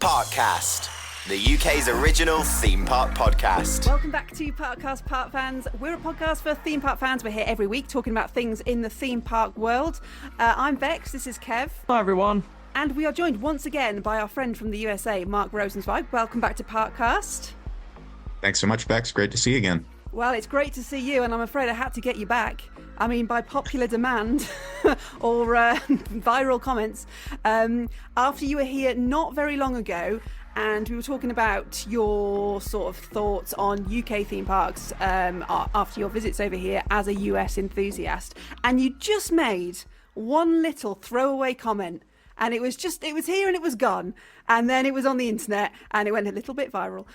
Parkcast, the UK's original theme park podcast. Welcome back to Parkcast Park Fans. We're a podcast for theme park fans. We're here every week talking about things in the theme park world. I'm Bex, this is Kev. Hi everyone. And we are joined once again by our friend from the USA, Mark Rosenzweig. Welcome back to Parkcast. Thanks so much, Bex. Great to see you again. Well, it's great to see you, and I'm afraid I had to get you back. I mean, by popular demand or viral comments. After you were here not very long ago, and we were talking about your sort of thoughts on UK theme parks after your visits over here as a US enthusiast, and you just made one little throwaway comment. And it was here and it was gone. And then it was on the internet and it went a little bit viral.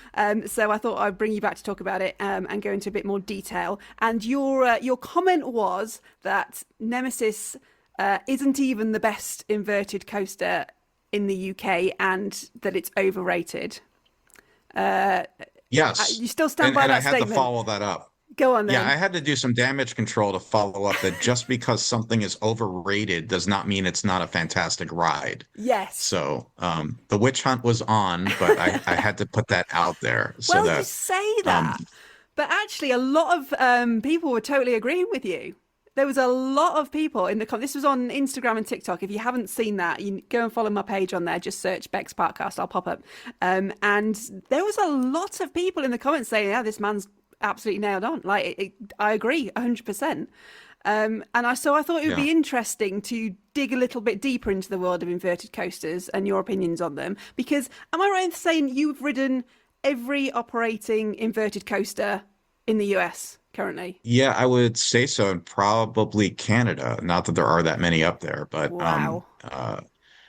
So I thought I'd bring you back to talk about it and go into a bit more detail. And your comment was that Nemesis isn't even the best inverted coaster in the UK and that it's overrated. Yes. You still stand by that statement? And I had to follow that up. Go on then. Yeah, I had to do some damage control to follow up that just because something is overrated does not mean it's not a fantastic ride. Yes. So the witch hunt was on, but I had to put that out there. So well, you say that, but actually a lot of people were totally agreeing with you. There was a lot of people in the this was on Instagram and TikTok. If you haven't seen that, you go and follow my page on there. Just search Bex Parkcast. I'll pop up. And there was a lot of people in the comments saying, "Yeah, this man's absolutely nailed on." Like, I agree 100%. And I thought it would be interesting to dig a little bit deeper into the world of inverted coasters and your opinions on them. Because am I right in saying you've ridden every operating inverted coaster in the US currently? Yeah, I would say so. And probably Canada. Not that there are that many up there, but wow.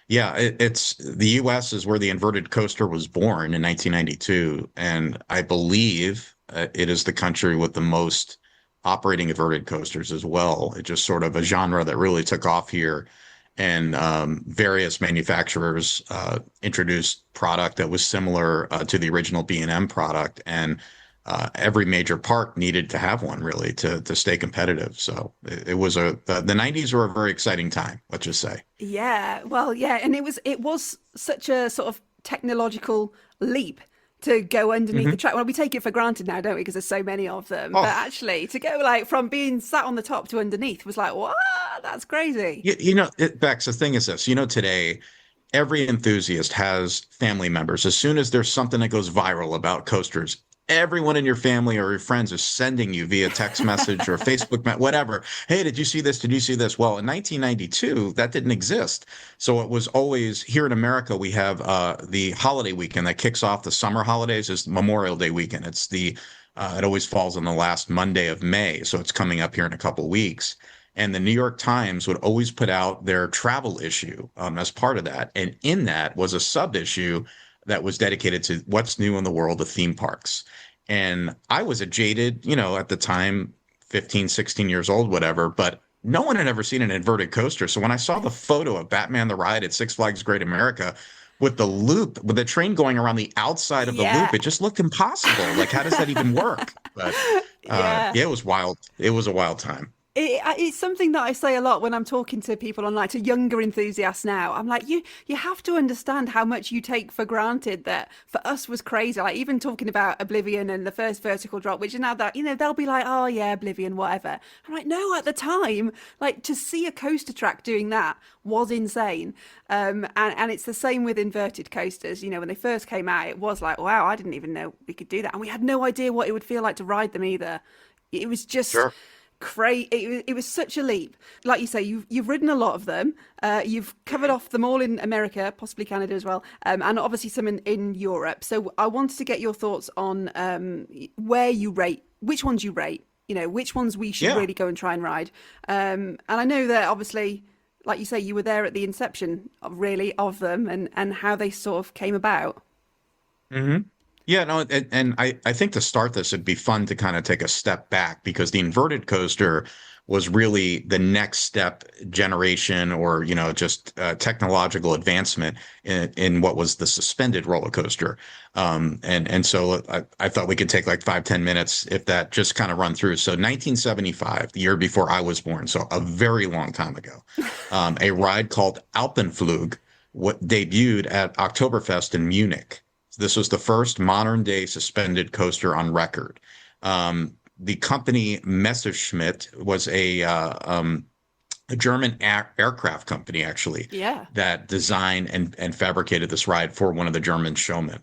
Yeah, it's the U.S. is where the inverted coaster was born in 1992, and I believe it is the country with the most operating inverted coasters as well. It's just sort of a genre that really took off here, and various manufacturers introduced product that was similar to the original B&M product, and every major park needed to have one really to stay competitive. So it was the 90s were a very exciting time, let's just say. Yeah, well, yeah, and it was such a sort of technological leap to go underneath the track. Well, we take it for granted now, don't we? Because there's so many of them. Oh. But actually, to go like from being sat on the top to underneath was like, what? That's crazy. Bex, the thing is this, today, every enthusiast has family members. As soon as there's something that goes viral about coasters, everyone in your family or your friends is sending you via text message or Facebook, whatever. Hey, did you see this? Did you see this? Well, in 1992, that didn't exist. So it was always here in America. We have the holiday weekend that kicks off the summer holidays is Memorial Day weekend. It's it always falls on the last Monday of May. So it's coming up here in a couple of weeks. And the New York Times would always put out their travel issue as part of that. And in that was a sub issue that was dedicated to what's new in the world of theme parks. And I was a jaded, at the time, 15, 16 years old, whatever, but no one had ever seen an inverted coaster. So when I saw the photo of Batman the Ride at Six Flags Great America with the loop, with the train going around the outside of the loop, it just looked impossible. Like, how does that even work? But it was wild. It was a wild time. It's something that I say a lot when I'm talking to people online, to younger enthusiasts now. I'm like, you have to understand how much you take for granted that for us was crazy. Like, even talking about Oblivion and the first vertical drop, which is now that, they'll be like, oh yeah, Oblivion, whatever. I'm like, no, at the time, like, to see a coaster track doing that was insane. And it's the same with inverted coasters. When they first came out, it was like, wow, I didn't even know we could do that. And we had no idea what it would feel like to ride them either. It was just... Sure. It was such a leap. Like you say, you've ridden a lot of them. You've covered off them all in America, possibly Canada as well, and obviously some in Europe. So I wanted to get your thoughts on where you rate, which ones you rate, which ones we should really go and try and ride. And I know that obviously, like you say, you were there at the inception of them and how they sort of came about. Mm-hmm. Yeah, no, and I think to start this, it'd be fun to kind of take a step back because the inverted coaster was really the next step generation or, just technological advancement in what was the suspended roller coaster. And so I thought we could take like 5-10 minutes, if that, just kind of run through. So 1975, the year before I was born, so a very long time ago, a ride called Alpenflug what debuted at Oktoberfest in Munich. This was the first modern day suspended coaster on record. The company Messerschmitt was a German aircraft company, actually, Yeah. that designed and fabricated this ride for one of the German showmen.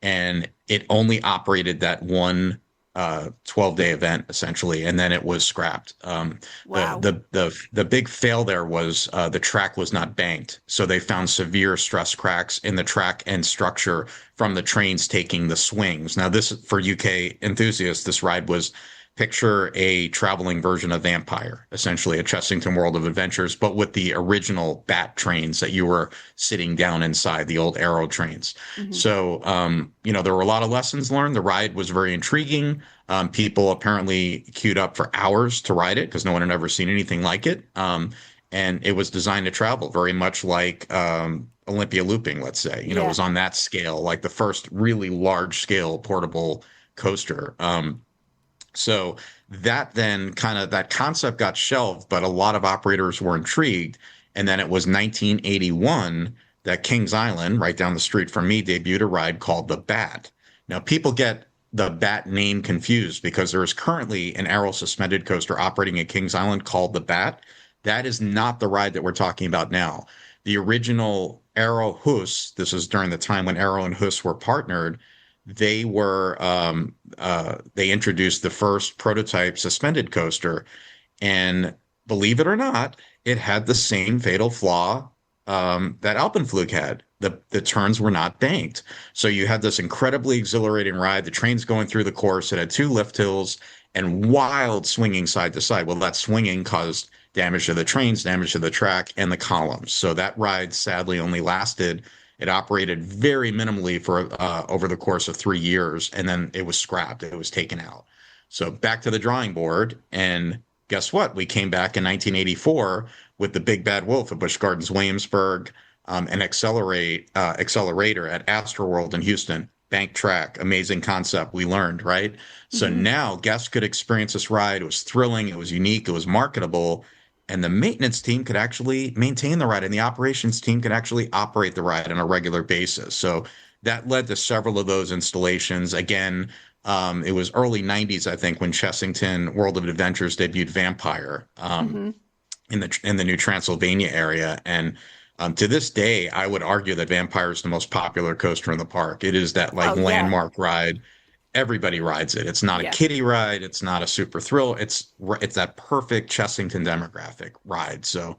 And it only operated that one 12-day event, essentially, and then it was scrapped. Wow. The big fail there was the track was not banked. So they found severe stress cracks in the track and structure from the trains taking the swings. Now, this, for UK enthusiasts, this ride was, picture a traveling version of Vampire, essentially a Chessington World of Adventures, but with the original bat trains that you were sitting down inside, the old Arrow trains. So, there were a lot of lessons learned. The ride was very intriguing. People apparently queued up for hours to ride it because no one had ever seen anything like it. And it was designed to travel very much like Olympia Looping, let's say. It was on that scale, like the first really large scale portable coaster. So that then that concept got shelved, but a lot of operators were intrigued. And then it was 1981 that Kings Island, right down the street from me, debuted a ride called the Bat. Now, people get the Bat name confused because there is currently an Arrow suspended coaster operating at Kings Island called the Bat. That is not the ride that we're talking about now. The original Arrow Hus, this is during the time when Arrow and Hus were partnered, they introduced the first prototype suspended coaster, and believe it or not, it had the same fatal flaw that Alpenflug had. The turns were not banked, so you had this incredibly exhilarating ride. The train's going through the course. It had 2 lift hills and wild swinging side to side. Well, that swinging caused damage to the trains, damage to the track, and the columns. So that ride sadly only lasted. It operated very minimally for over the course of 3 years, and then it was scrapped. It was taken out. So back to the drawing board, and guess what? We came back in 1984 with the Big Bad Wolf at Busch Gardens Williamsburg, an accelerator at Astroworld in Houston. Bank track, amazing concept. We learned, right? So now guests could experience this ride. It was thrilling. It was unique. It was marketable. And the maintenance team could actually maintain the ride, and the operations team could actually operate the ride on a regular basis. So that led to several of those installations. Again, it was early 90s, I think, when Chessington World of Adventures debuted Vampire in the New Transylvania area. And to this day, I would argue that Vampire is the most popular coaster in the park. It is that landmark ride. Everybody rides it. It's not a kiddie ride. It's not a super thrill. It's that perfect Chessington demographic ride. So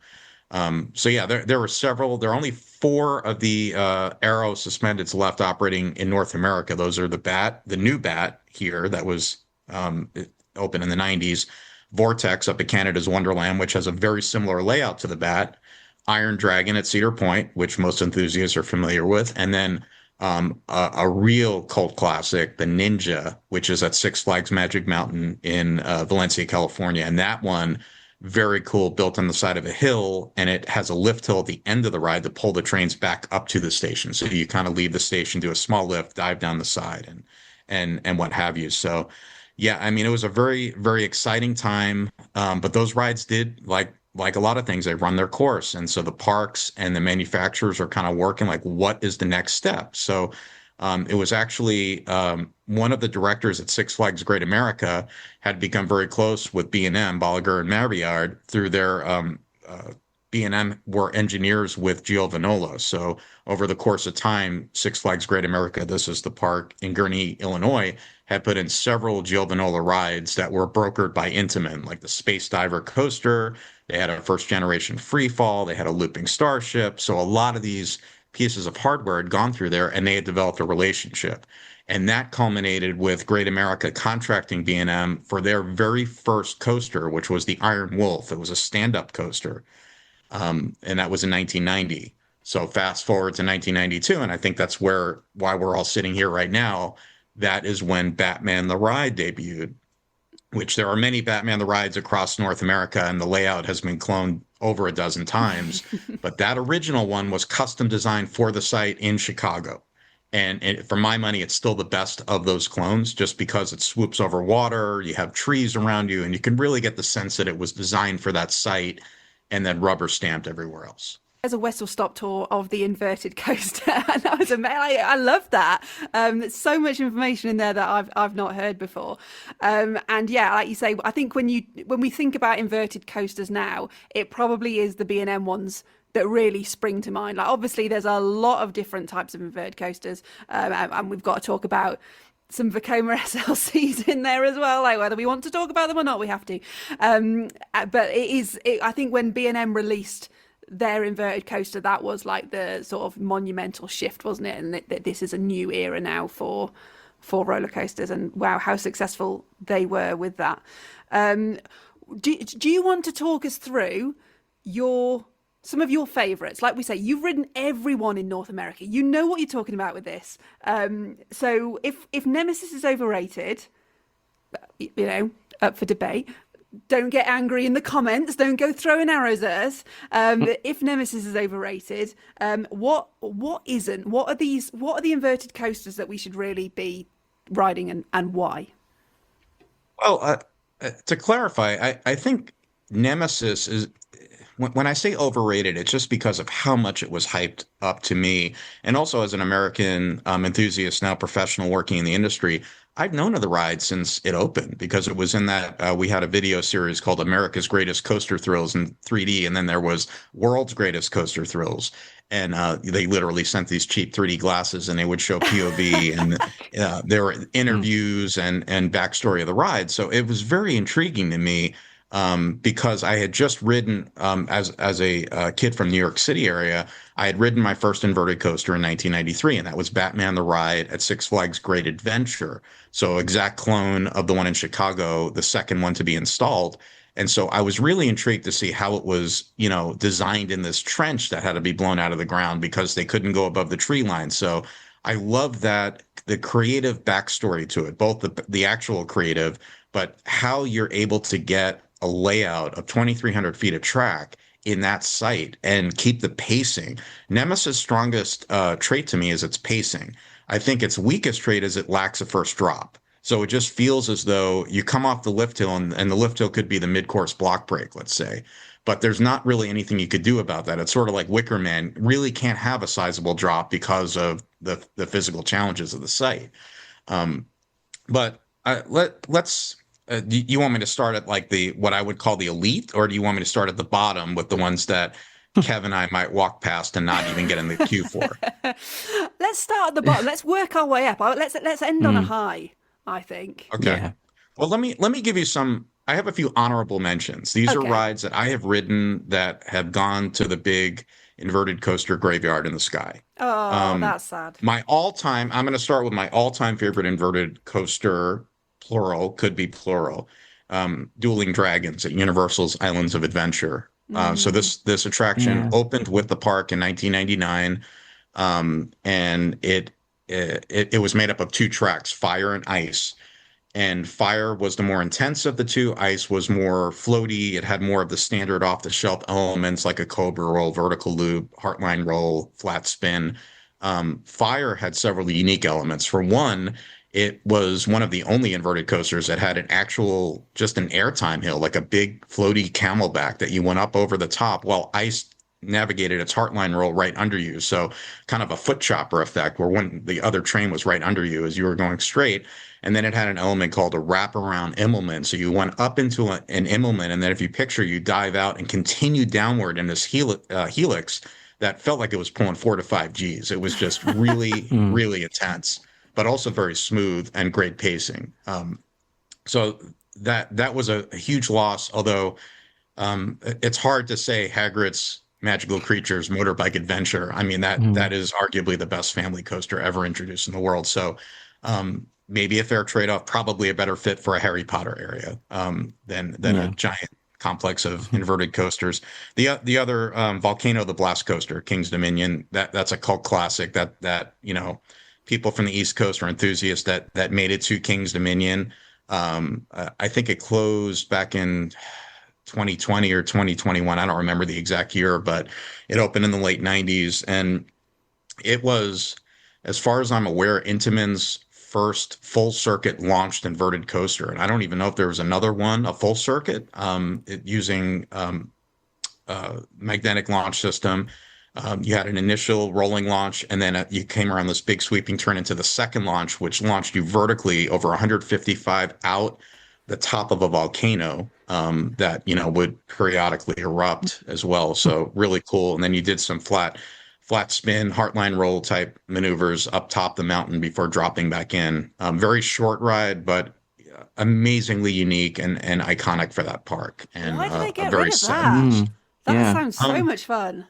there were several. There are only 4 of the Arrow suspendeds left operating in North America. Those are the new Bat here that was open in the 90s, Vortex up at Canada's Wonderland, which has a very similar layout to the Bat, Iron Dragon at Cedar Point, which most enthusiasts are familiar with, and then a real cult classic, the Ninja, which is at Six Flags Magic Mountain in Valencia, California. And that one, very cool, built on the side of a hill, and it has a lift hill at the end of the ride to pull the trains back up to the station. So you kind of leave the station, do a small lift, dive down the side, and what have you. So yeah, I mean, it was a very, very exciting time. But those rides did, like a lot of things, they run their course. And so the parks and the manufacturers are kind of working like, what is the next step? So it was actually one of the directors at Six Flags Great America had become very close with B&M, Bolliger and Marriott, through their B&M were engineers with Giovanola. So over the course of time, Six Flags Great America, this is the park in Gurnee, Illinois, had put in several Giovanola rides that were brokered by Intamin, like the Space Diver coaster. They had a first generation free fall. They had a looping starship. So a lot of these pieces of hardware had gone through there, and they had developed a relationship. And that culminated with Great America contracting B&M for their very first coaster, which was the Iron Wolf. It was a stand-up coaster. And that was in 1990. So fast forward to 1992, and I think that's why we're all sitting here right now. That is when Batman the Ride debuted, which there are many Batman the Rides across North America, and the layout has been cloned over a dozen times. But that original one was custom designed for the site in Chicago. And for my money, it's still the best of those clones, just because it swoops over water, you have trees around you, and you can really get the sense that it was designed for that site and then rubber stamped everywhere else. As a whistle stop tour of the inverted coaster, and that was amazing. I love that. There's so much information in there that I've not heard before. And yeah, like you say, I think when we think about inverted coasters now, it probably is the B&M ones that really spring to mind. Like obviously, there's a lot of different types of inverted coasters, and we've got to talk about some Vekoma SLCs in there as well. Like whether we want to talk about them or not, we have to. But I think when B&M released their inverted coaster, that was like the sort of monumental shift, wasn't it? And that this is a new era now for roller coasters, and wow, how successful they were with that. Do you want to talk us through some of your favorites? Like we say, you've ridden everyone in North America. You know what you're talking about with this. So if Nemesis is overrated, up for debate. Don't get angry in the comments. Don't go throwing arrows at us. If Nemesis is overrated, what isn't? What are the inverted coasters that we should really be riding, and why? Well, to clarify, I think Nemesis is, when I say overrated, it's just because of how much it was hyped up to me. And also as an American enthusiast, now professional working in the industry, I've known of the ride since it opened, because it was in that we had a video series called America's Greatest Coaster Thrills in 3D. And then there was World's Greatest Coaster Thrills. And they literally sent these cheap 3D glasses, and they would show POV and there were interviews and backstory of the ride. So it was very intriguing to me, because I had just ridden, as a kid from New York City area, I had ridden my first inverted coaster in 1993, and that was Batman the Ride at Six Flags Great Adventure. So exact clone of the one in Chicago, the second one to be installed. And so I was really intrigued to see how it was, designed in this trench that had to be blown out of the ground because they couldn't go above the tree line. So I love that, the creative backstory to it, both the actual creative, but how you're able to get a layout of 2,300 feet of track in that site and keep the pacing. Nemesis' strongest trait to me is its pacing. I think its weakest trait is it lacks a first drop. So it just feels as though you come off the lift hill, and the lift hill could be the mid-course block break, let's say. But there's not really anything you could do about that. It's sort of like Wicker Man really can't have a sizable drop because of the physical challenges of the site. But let's. Do you want me to start at like what I would call the elite, or do you want me to start at the bottom with the ones that Kev and I might walk past and not even get in the queue for? Let's start at the bottom. Let's work our way up. Let's end on a high, I think. Okay. Yeah. Well, let me give you some. I have a few honorable mentions. These are rides that I have ridden that have gone to the big inverted coaster graveyard in the sky. Oh, that's sad. I'm going to start with my all-time favorite inverted coaster, plural, could be plural, Dueling Dragons at Universal's Islands of Adventure. So this attraction opened with the park in 1999, and it was made up of two tracks, Fire and Ice. And Fire was the more intense of the two. Ice was more floaty. It had more of the standard off-the-shelf elements like a Cobra roll, vertical loop, heartline roll, flat spin. Fire had several unique elements. For one, it was one of the only inverted coasters that had an airtime hill, like a big floaty camelback that you went up over the top, while Ice navigated its heartline roll right under you. So kind of a foot chopper effect, where when the other train was right under you as you were going straight. And then it had an element called a wraparound immelman. So you went up into an immelman, and then if you picture, you dive out and continue downward in this helix that felt like it was pulling 4 to 5 Gs. It was just really, really intense, but also very smooth and great pacing. So that was a huge loss, although it's hard to say Hagrid's Magical Creatures Motorbike Adventure. I mean, that is arguably the best family coaster ever introduced in the world. So maybe a fair trade-off, probably a better fit for a Harry Potter area than a giant complex of inverted coasters. The other Volcano the Blast Coaster, King's Dominion, that's a cult classic that people from the East Coast are enthusiasts that made it to King's Dominion. I think it closed back in 2020 or 2021. I don't remember the exact year, but it opened in the late 90s. And it was, as far as I'm aware, Intamin's first full circuit launched inverted coaster. And I don't even know if there was another one, a full circuit, using magnetic launch system. You had an initial rolling launch, and then you came around this big sweeping turn into the second launch, which launched you vertically over 155 out the top of a volcano that would periodically erupt as well. So really cool. And then you did some flat spin, heartline roll type maneuvers up top the mountain before dropping back in. Very short ride, but amazingly unique and iconic for that park. And why did they get very rid of sad. that? That Yeah. sounds so much fun.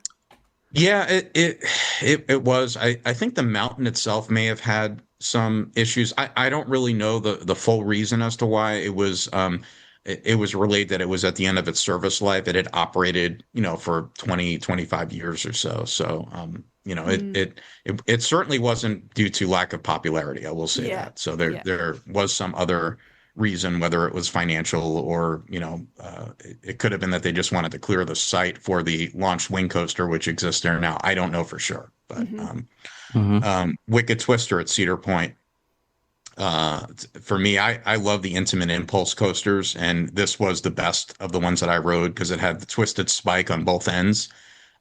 Yeah, it was. I think the mountain itself may have had some issues. I don't really know the full reason as to why it was. It was relayed that it was at the end of its service life. It had operated, for 20, 25 years or so. So, it certainly wasn't due to lack of popularity. I will say that. So there was some other reason, whether it was financial or, it could have been that they just wanted to clear the site for the launched wing coaster, which exists there now. I don't know for sure, but Wicked Twister at Cedar Point. For me, I love the Intimate Impulse coasters, and this was the best of the ones that I rode because it had the twisted spike on both ends.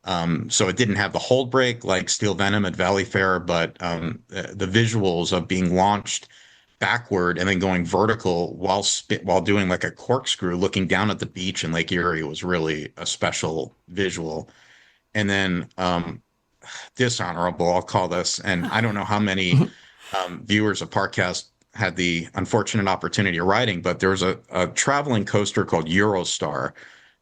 So it didn't have the hold brake like Steel Venom at Valley Fair, but the visuals of being launched backward and then going vertical while doing like a corkscrew, looking down at the beach in Lake Erie was really a special visual. And then dishonorable, I'll call this, and I don't know how many viewers of Parkcast had the unfortunate opportunity of riding, but there was a traveling coaster called Eurostar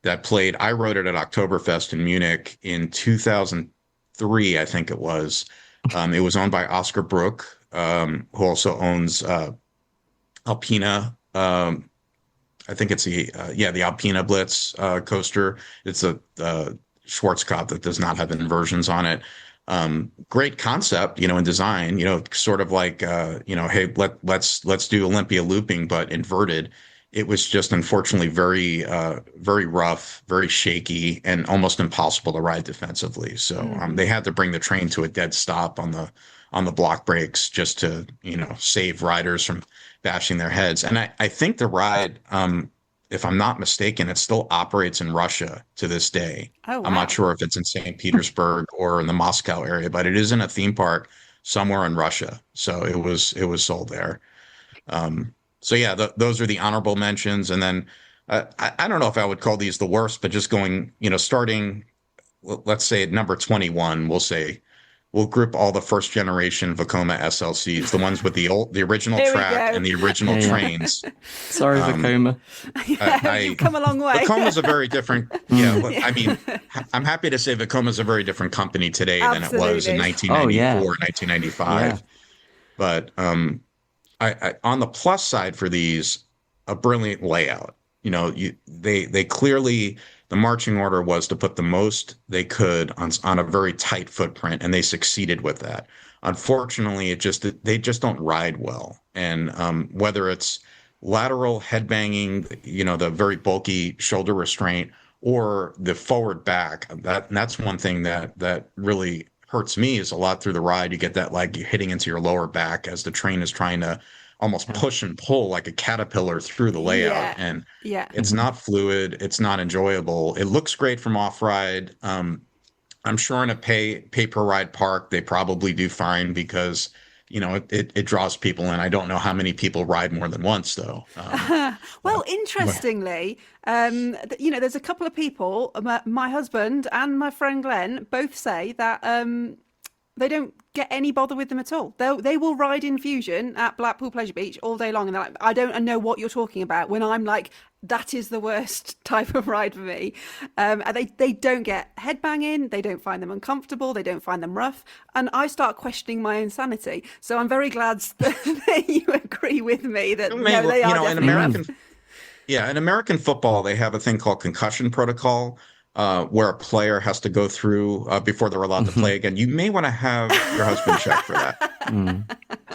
that played. I rode it at Oktoberfest in Munich in 2003, I think it was. It was owned by Oscar Brook, who also owns Alpina. I think it's the Alpina Blitz coaster. It's a Schwarzkopf that does not have inversions on it. Great concept, in design, sort of like, hey, let's do Olympia looping, but inverted. It was just unfortunately very, very rough, very shaky, and almost impossible to ride defensively. So they had to bring the train to a dead stop on the block brakes just to, save riders from bashing their heads. And I think the ride, if I'm not mistaken, it still operates in Russia to this day. Oh, wow. I'm not sure if it's in St. Petersburg or in the Moscow area, but it is in a theme park somewhere in Russia. So it was sold there. So yeah, those are the honorable mentions. And then I don't know if I would call these the worst, but just going, starting, let's say at number 21, we'll group all the first generation Vekoma SLCs, the ones with the original track and the original trains. Sorry, Vekoma. You've come a long way. Vekoma's a very different. I mean, I'm happy to say Vekoma's a very different company today than it was in 1994, 1995. Yeah. But I on the plus side for these, a brilliant layout. They clearly. The marching order was to put the most they could on a very tight footprint, and they succeeded with that. Unfortunately, they just don't ride well. And whether it's lateral headbanging, the very bulky shoulder restraint, or the forward back, that's one thing that really hurts me is a lot through the ride. You get that leg hitting into your lower back as the train is trying to almost push and pull like a caterpillar through the layout. And it's not fluid. It's not enjoyable. It looks great from off ride. I'm sure in a pay per ride park, they probably do fine because, it draws people in. I don't know how many people ride more than once though. Well, interestingly, there's a couple of people, my husband and my friend Glenn both say that, they don't get any bother with them at all. They will ride Infusion at Blackpool Pleasure Beach all day long. And they're like, I don't know what you're talking about. When I'm like, that is the worst type of ride for me. And they don't get headbanging. They don't find them uncomfortable. They don't find them rough. And I start questioning my own sanity. So I'm very glad that you agree with me that they are definitely rough. Yeah, in American football, they have a thing called concussion protocol. Where a player has to go through before they're allowed to play again. You may want to have your husband check for that.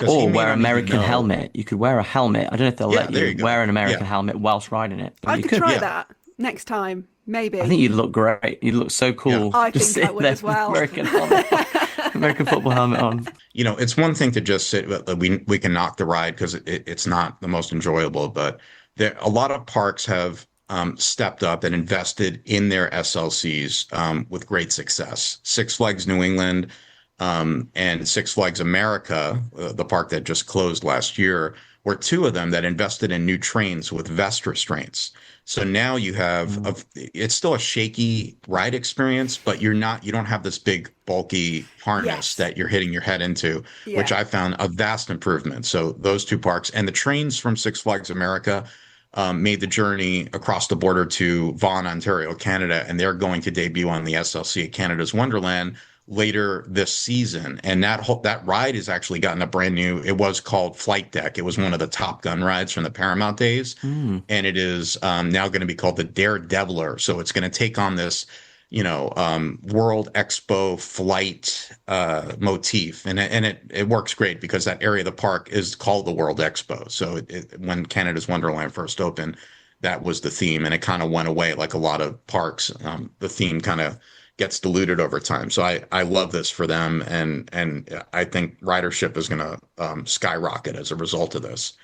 Or wear an American helmet. You could wear a helmet. I don't know if they'll let you wear an American helmet whilst riding it. I could try that next time, maybe. I think you'd look great. You'd look so cool. Yeah. I think I would as well. American helmet. American football helmet on. It's one thing to just sit. We can knock the ride because it's not the most enjoyable, but a lot of parks have stepped up and invested in their SLCs with great success. Six Flags New England and Six Flags America, the park that just closed last year, were two of them that invested in new trains with vest restraints. So now you have it's still a shaky ride experience, but you don't have this big bulky harness that you're hitting your head into, which I found a vast improvement. So those two parks and the trains from Six Flags America made the journey across the border to Vaughan, Ontario, Canada, and they're going to debut on the SLC at Canada's Wonderland later this season. And that ride has actually gotten a brand new, it was called Flight Deck. It was one of the Top Gun rides from the Paramount days. And it is now going to be called the Daredeviler. So it's going to take on this, World Expo flight motif. And it works great because that area of the park is called the World Expo. So when Canada's Wonderland first opened, that was the theme. And it kind of went away like a lot of parks. The theme kind of gets diluted over time. So I love this for them. And I think ridership is going to skyrocket as a result of this.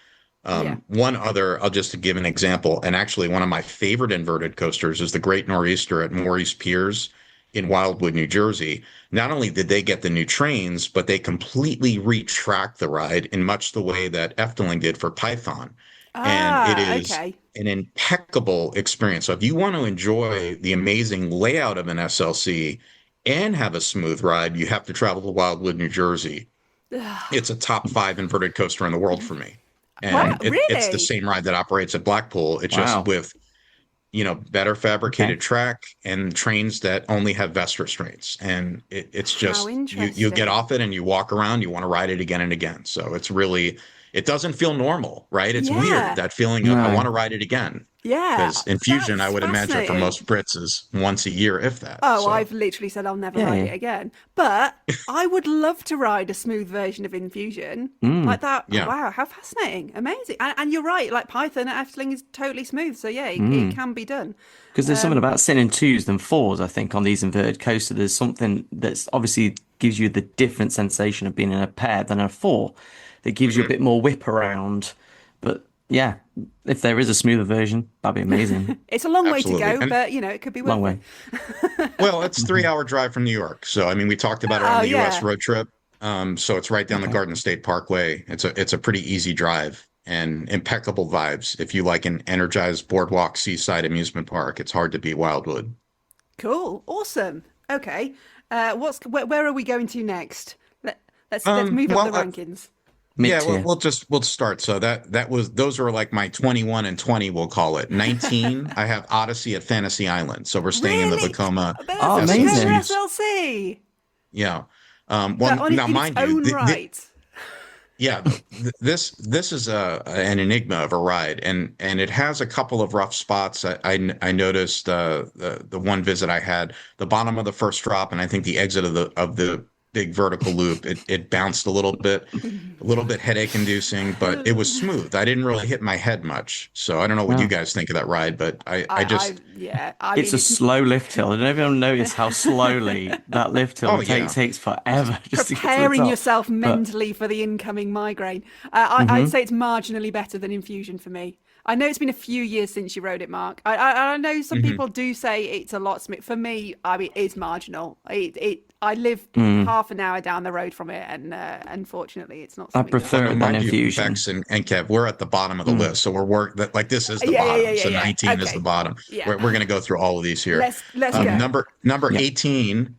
One other, I'll just give an example. And actually one of my favorite inverted coasters is the Great Nor'easter at Maurice Piers in Wildwood, New Jersey. Not only did they get the new trains, but they completely retracked the ride in much the way that Efteling did for Python. And it is an impeccable experience. So if you want to enjoy the amazing layout of an SLC and have a smooth ride, you have to travel to Wildwood, New Jersey. It's a top 5 inverted coaster in the world for me. And it's the same ride that operates at Blackpool. It's just with, better fabricated track and trains that only have vest restraints. And it's just, you get off it and you walk around, you want to ride it again and again. So it's really, it doesn't feel normal, right? It's weird, that feeling of I want to ride it again. Yeah. Because Infusion, I would imagine for most Brits is once a year, if that. Oh, so. I've literally said I'll never ride it again. But I would love to ride a smooth version of Infusion like that. Yeah. Wow, how fascinating. Amazing. And you're right, like Python at Efteling is totally smooth. So yeah, it can be done. Because there's something about sitting in 2s than 4s, I think, on these inverted coasters. There's something that's obviously gives you the different sensation of being in a pair than a 4. That gives you a bit more whip around. But yeah, if there is a smoother version, that'd be amazing. It's a long way to go, but it could be worth way. it. Well, it's a 3-hour drive from New York. So, I mean, we talked about it on the US road trip. So it's right down the Garden State Parkway. It's a pretty easy drive and impeccable vibes. If you like an energized boardwalk seaside amusement park, it's hard to beat Wildwood. Cool. Awesome. Okay. Where are we going to next? Let's move up the rankings. Mid-tier. We'll start. So those are like my 21 and 20, we'll call it. 19, I have Odyssey at Fantasy Island. So we're staying in the Vekoma. Oh, amazing. SLC. Yeah. Now mind you, this is an enigma of a ride, and it has a couple of rough spots. I noticed the one visit I had, the bottom of the first drop, and I think the exit of the big vertical loop, it bounced a little bit headache inducing, but it was smooth. I didn't really hit my head much. So I don't know what you guys think of that ride, but it's a slow lift hill. Did everyone notice how slowly that lift hill takes forever just preparing yourself mentally for the incoming migraine? I'd say it's marginally better than Infusion for me. I know it's been a few years since you rode it, Mark. I know some people do say it's a lot smooth. For me, it is marginal. I live half an hour down the road from it, and unfortunately, it's not. I prefer it than Infusion. Bex and Kev, we're at the bottom of the list, so this is the bottom. So 19 is the bottom. Yeah. We're going to go through all of these here. Let's go. Number 18.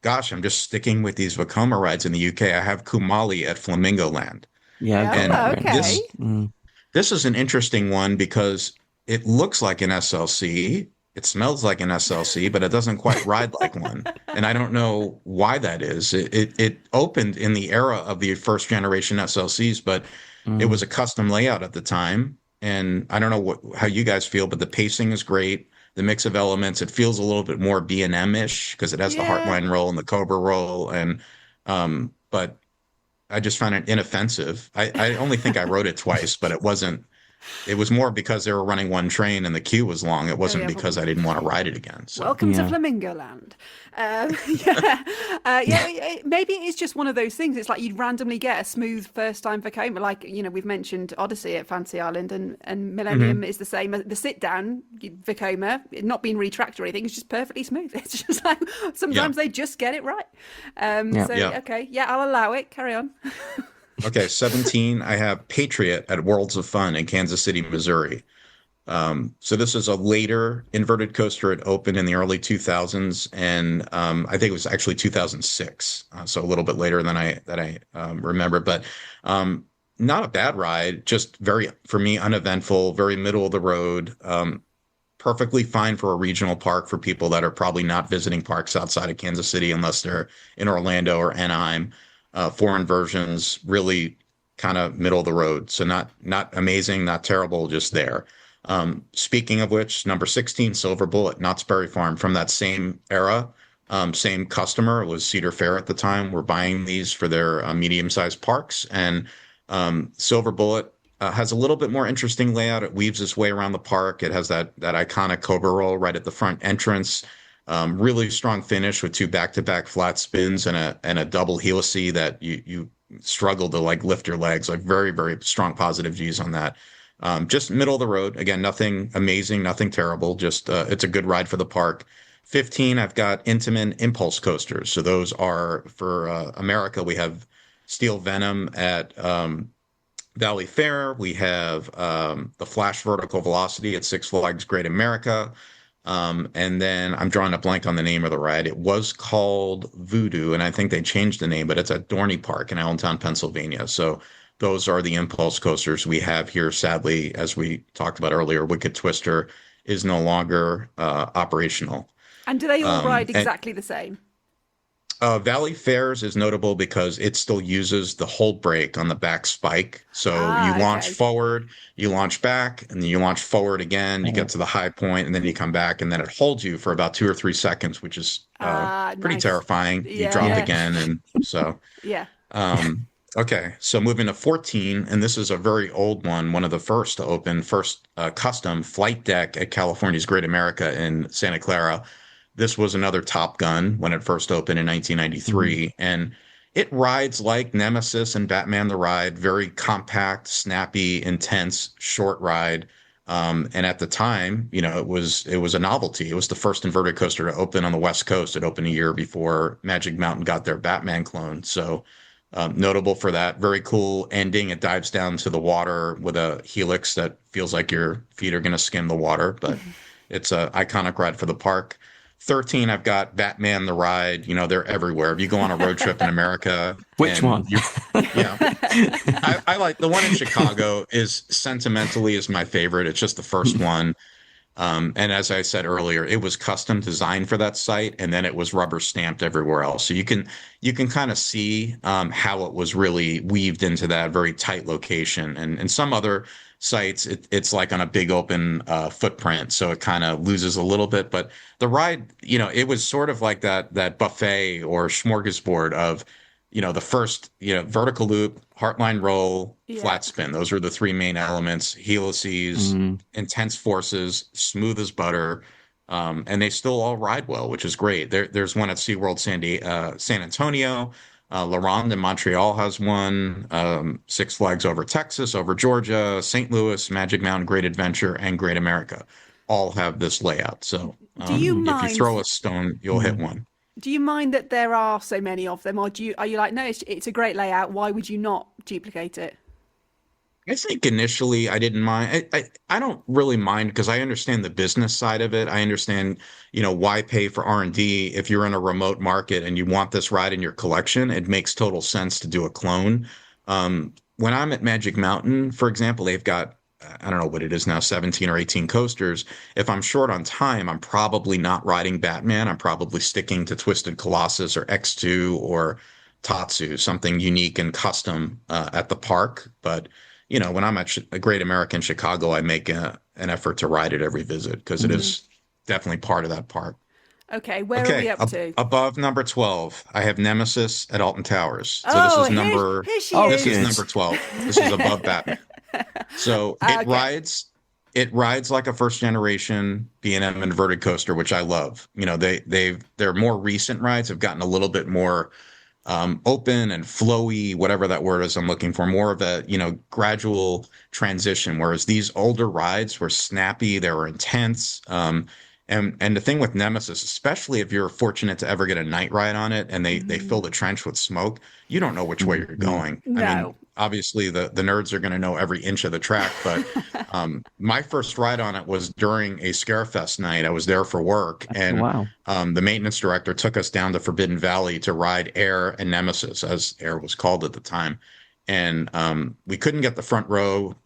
Gosh, I'm just sticking with these Vekoma rides in the UK. I have Kumali at Flamingo Land. Yeah. And this is an interesting one because it looks like an SLC. It smells like an SLC, but it doesn't quite ride like one. And I don't know why that is. It opened in the era of the first generation SLCs, but it was a custom layout at the time. And I don't know how you guys feel, but the pacing is great. The mix of elements, it feels a little bit more B&M-ish because it has the Heartline roll and the Cobra roll. And but I just found it inoffensive. I only think I rode it twice, but it wasn't It was more because they were running one train and the queue was long. It wasn't yeah, because probably. I didn't want to ride it again. So Welcome to Yeah. Flamingo Land. Yeah, maybe it's just one of those things. It's like you'd randomly get a smooth first time Vekoma. Like, we've mentioned Odyssey at Fantasy Island, and Millennium is the same. The sit down Vekoma, not being retracked or anything, it's just perfectly smooth. It's just like sometimes they just get it right. So, Yeah. okay, yeah, I'll allow it. Carry on. Okay, 17, I have Patriot at Worlds of Fun in Kansas City, Missouri. So this is a later inverted coaster. It opened in the early 2000s, and I think it was actually 2006, so a little bit later than I remember. But not a bad ride, just very, for me, uneventful, very middle of the road. Perfectly fine for a regional park for people that are probably not visiting parks outside of Kansas City unless they're in Orlando or Anaheim. Foreign versions, really kind of middle of the road. So not amazing, not terrible, just there. Speaking of which, number 16, Silver Bullet, Knott's Berry Farm, from that same era, same customer. It was Cedar Fair at the time. We're buying these for their medium-sized parks, and Silver Bullet has a little bit more interesting layout. It weaves its way around the park. It has that iconic Cobra roll right at the front entrance. Really strong finish with two back-to-back flat spins and a double helice that you struggle to like lift your legs. Like very, very strong positive G's on that. Just middle of the road. Again, nothing amazing, nothing terrible. Just it's a good ride for the park. 15, I've got Intamin Impulse coasters. So those are for America. We have Steel Venom at Valley Fair. We have the Flash Vertical Velocity at Six Flags Great America. And then I'm drawing a blank on the name of the ride. It was called Voodoo, and I think they changed the name, but it's at Dorney Park in Allentown, Pennsylvania. So those are the impulse coasters we have here. Sadly, as we talked about earlier, Wicked Twister is no longer operational. And do they all ride And exactly the same? Valley Fairs is notable because it still uses the hold brake on the back spike. So you launch Okay. forward, you launch back, and then you launch forward again. You get to the high point, and then you come back, and then it holds you for about 2 or 3 seconds, which is pretty Nice. terrifying. You Yeah, drop yeah. again, and so Yeah. okay. So moving to 14, and this is a very old one of the first to open, first custom flight deck at California's Great America in Santa Clara. This was another Top Gun when it first opened in 1993, and it rides like Nemesis and Batman the Ride, very compact, snappy, intense, short ride. And at the time, it was a novelty. It was the first inverted coaster to open on the West Coast. It opened a year before Magic Mountain got their Batman clone. So notable for that. Very cool ending. It dives down to the water with a helix that feels like your feet are going to skim the water, but it's an iconic ride for the park. 13, I've got Batman the Ride. They're everywhere. If you go on a road trip in America, Which one? I like the one in Chicago is sentimentally is my favorite. It's just the first one. And as I said earlier, it was custom designed for that site, and then it was rubber stamped everywhere else. So you can kind of see how it was really weaved into that very tight location. And some other sites, it's like on a big open footprint, so it kind of loses a little bit. But the ride, it was sort of like that buffet or smorgasbord of the first, vertical loop, heartline roll, flat spin. Those are the three main elements. Helices, intense forces, smooth as butter. And they still all ride well, which is great. There's one at SeaWorld San Antonio. La Ronde in Montreal has one. Six Flags over Texas, over Georgia, St. Louis, Magic Mountain, Great Adventure, and Great America all have this layout. So Do you if mind? you throw a stone, you'll hit one. Do you mind that there are so many of them, or are you like, no, it's a great layout. Why would you not duplicate it? I think initially I didn't mind. I don't really mind because I understand the business side of it. I understand, why pay for R&D if you're in a remote market and you want this ride in your collection. It makes total sense to do a clone. When I'm at Magic Mountain, for example, they've got, I don't know what it is now, 17 or 18 coasters. If I'm short on time, I'm probably not riding Batman. I'm probably sticking to Twisted Colossus or X2 or Tatsu, something unique and custom at the park. But when I'm at a Great American Chicago, I make an effort to ride it every visit because it is definitely part of that park. Okay, where are we up to? Above number 12, I have Nemesis at Alton Towers. So Oh, this is here she this is. is number 12. This is above Batman. So it rides like a first generation B&M inverted coaster, which I love. You know, their more recent rides have gotten a little bit more open and flowy, whatever that word is I'm looking for, more of a, gradual transition. Whereas these older rides were snappy, they were intense. And the thing with Nemesis, especially if you're fortunate to ever get a night ride on it and they fill the trench with smoke, you don't know which way you're going. No. I mean, obviously the nerds are going to know every inch of the track, but my first ride on it was during a Scarefest night. I was there for work, and Wow. the maintenance director took us down to Forbidden Valley to ride Air and Nemesis, as Air was called at the time. And we couldn't get the front row.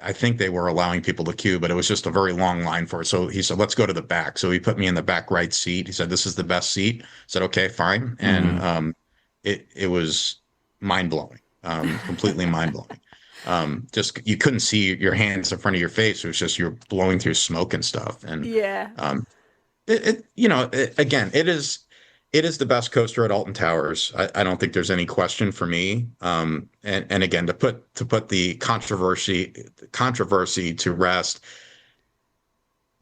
I think they were allowing people to queue, but it was just a very long line for it. So he said, let's go to the back. So he put me in the back right seat. He said, this is the best seat. I said, okay, fine. And it was mind blowing, completely mind blowing. Just you couldn't see your hands in front of your face. It was just you're blowing through smoke and stuff. And again, it is the best coaster at Alton Towers. I don't think there's any question for me. And again, to put the controversy to rest,